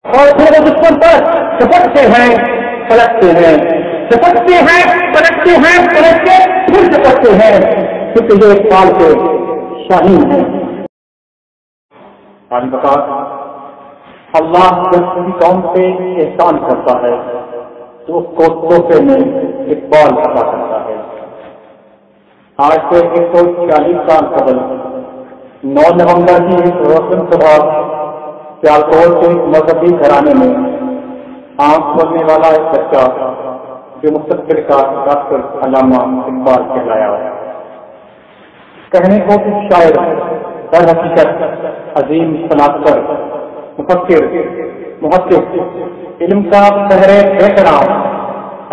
اور پھر وہ دشمن پر چپٹتے ہیں پلٹتے ہیں، چپٹتے ہیں پلٹتے ہیں، پلٹ کے پھر چپٹتے ہیں، کیونکہ یہ ایک سال کے شاہین ہے۔ آج بتا اللہ جب کسی قوم پہ احسان کرتا ہے تو اس کو تحفے میں اقبال عطا کرتا ہے۔ آج سے 140 سال قبل 9 نومبر کی اس روشن صبح سیالکوٹ کے مذہبی گھرانے میں آنکھ کھولنے والا ایک بچہ جو مستقبل کا ڈاکٹر علامہ اقبال کہلایا ہے، کہنے کو کچھ شاعر در حقیقت عظیم صنعت پر مفکر محقق علم کا بحر احترام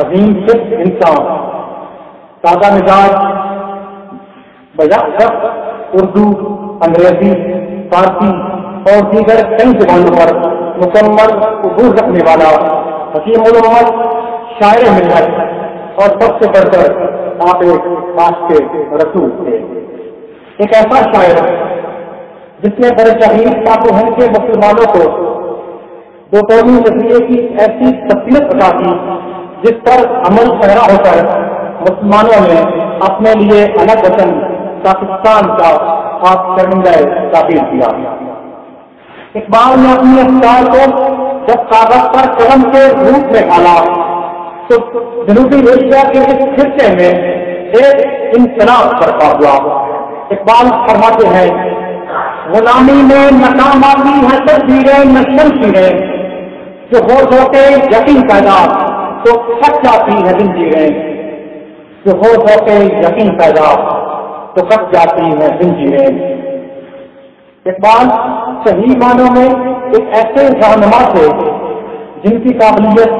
عظیم شخص انسان سادہ مزاج بجا اردو انگریزی فارسی اور دیگر کئی زبانوں پر مکمل عبور رکھنے والا حکیم الامت شاعر ملت اور سب سے بڑھ کر آپ ایک عاشق رسول تھے، ایک ایسا شاعر جس نے بر صغیر پاک و ہند کے مسلمانوں کو دو قومی نظریے کی ایسی تفصیلت عطا کی جس پر عمل پیرا ہو کر مسلمانوں نے اپنے لیے الگ وطن پاکستان کا خاص شرمندہ تعبیر کیا۔ اقبال نے اپنی افکار کو جب کاغذ پر قلم کے روپ میں ڈالا تو جنوبی ایشیا کے اس خطے میں ایک انقلاب برپا ہوا۔ اقبال فرماتے ہیں غلامی میں ناکام آتی ہے تدبیریں نشن شیریں، جو ہو کے یقین پیدا تو کٹ جاتی ہے زنجیریں، جو ہو کے یقین پیدا تو کٹ جاتی ہے زنجیریں۔ اقبال صحیح معنوں میں ایک ایسے رہنما تھے جن کی قابلیت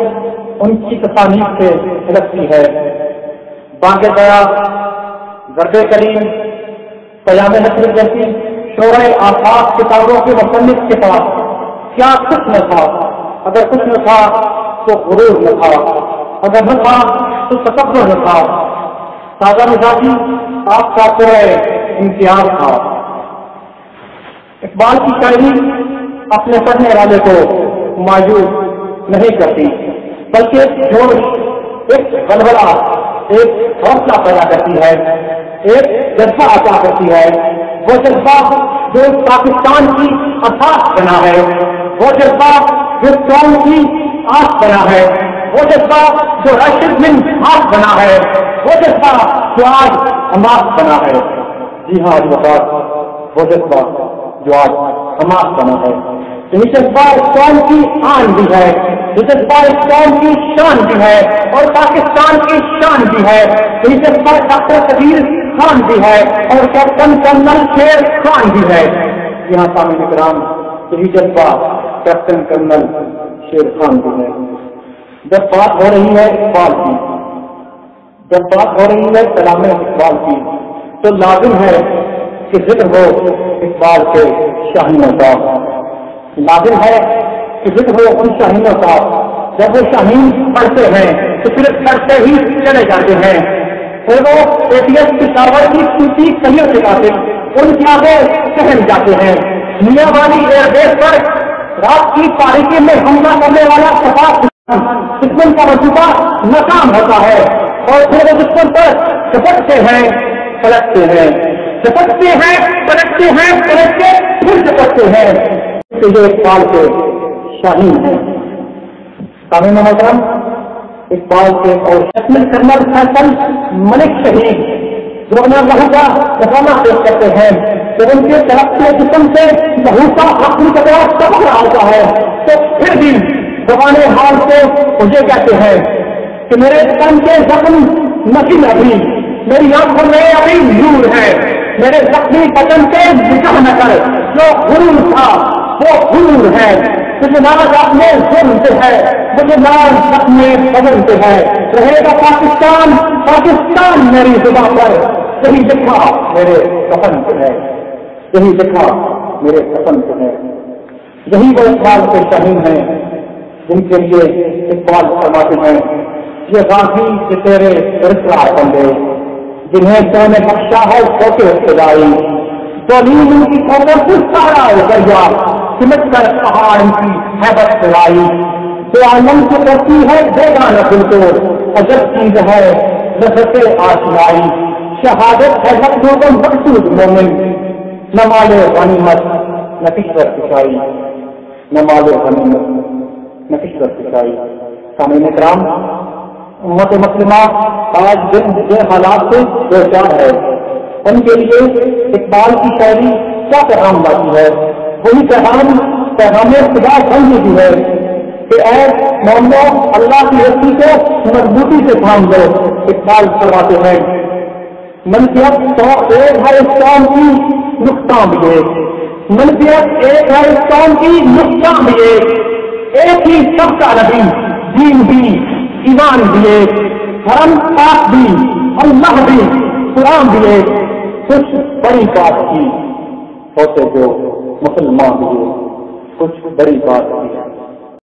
ان کی تصانیف سے جھلکتی ہے۔ بانگ دیا، ضرب کریم، قیام نصر جیسی شورۂ آفاق کتابوں کے مصنف کے پاس کیا کچھ نہ تھا، اگر کچھ نہ تھا تو غرور نہ تھا، اگر نہ تھا تو تکبر نہ تھا، سادہ مزاجی آپ کا کوئی امتیاز تھا۔ اقبال کی شاعری اپنے پڑھنے والے کو مایوس نہیں کرتی بلکہ جوش، ایک غلغلہ، ایک حوصلہ پیدا کرتی ہے، ایک جذبہ عطا کرتی ہے۔ وہ جذبہ جو پاکستان کی اساس بنا ہے، وہ جذبہ جو قوم کی آس بنا ہے، وہ جذبہ جو راشد بن ہاتھ بنا ہے، وہ جذبہ جو آج حماس بنا ہے۔ جی ہاں وہ جذبہ جو آج حماس بنا ہے، یہ جذبہ اس قوم کی آن بھی ہے، یہ جذبہ اس قوم کی شان بھی ہے اور پاکستان کی شان بھی ہے، یہ جذبہ ڈاکٹر کبیر خان بھی ہے اور کیپٹن کرنل شیر خان بھی ہے۔ یہاں سامنے کرام یہی جذبہ کیپٹن کرنل شیر خان بھی ہے۔ جب بات ہو رہی ہے اقبال کی، جب بات ہو رہی ہے کلام اقبال کی، تو لازم ہے کہ ذکر ہو اقبال کے شاہینوں کا، لازم ہے کہ ذکر ہو ان شاہینوں کا۔ جب وہ شاہین پڑھتے ہیں تو صرف پڑھتے ہی چلے جاتے ہیں، پھر وہ ATS پشاور کی ٹوٹی کلیوں سے آتے ان کے آگے سہم جاتے ہیں۔ میاں والی ایئر بیس پر رات کی تاریکی میں حملہ کرنے والا دشمن کا منصوبہ ناکام ہوتا ہے اور پھر وہ دشمن پر چپٹتے ہیں پلٹتے ہیں، چپٹتے ہیں پلٹتے ہیں، پلٹ کے پھر چپٹتے ہیں، تو یہ اقبال کے شاہین ہے۔ سامعین محترم، اقبال کے اور لیفٹیننٹ کرنل فیصل ملک شہید جو اپنا لہو کا نشانہ پیش کرتے ہیں، جب ان کے ترقی جسم سے لہو کا اپنی قطرہ ٹپک رہا ہوتا ہے تو پھر بھی زبان حال سے مجھے کہتے ہیں کہ میرے تن کے زخم نشین ابھی، میری آنکھوں میں ابھی نور ہے، میرے زخمی بدن سے نکاح نہ کر، جو غرور تھا وہ غرور ہے، مجھے ناز اپنے ظلم سے ہے، مجھے ناز اپنے بدن سے ہے، رہے گا پاکستان، پاکستان میری زبان پر، یہی لکھا میرے کفن سے ہے، یہی لکھا میرے کفن سے ہے۔ یہی وہ اقبال کے شاہین ہیں جن کے لیے اقبال فرماتے ہیں یہ غازی سے تیرے رسوا بندے جنہیں تو نے بخشا ہے چھوٹے ابتدائی، دلیل کی خبر کچھ سارا دریا سمٹ کر پہاڑ کی حیبت پھیلائی، جو عالم کو کرتی ہے بیگانہ دل کو، عجب چیز ہے لذت آشنائی، شہادت ہے لفظوں کا مقصود مومن، نہ مال غنیمت نہ کثرت کشائی، نہ مال غنیمت نہ کثرت کشائی۔ سامعین کرام، امت مسلمہ آج جن حالات سے دو چار ہے، ان کے لیے اقبال کی شاعری کیا پیغام لاتی ہے؟ وہی پیغام خدا بن چکی ہے کہ اے مومنو، اللہ کی رسی کو مضبوطی سے تھام دو۔ اقبال فرماتے ہیں منفیت تو ایک ہے اس قوم کی، نقصان بھی ایک، منفیت ایک ہے اس قوم کی، نقصان بھی ایک ہی سب کا نبی، دین بھی ایمان بھی ایک، حرم پاک بھی اللہ بھی قرآن بھی ایک، کچھ بڑی بات کی ہوتے جو مسلمان بھی کچھ بڑی بات کی ہے۔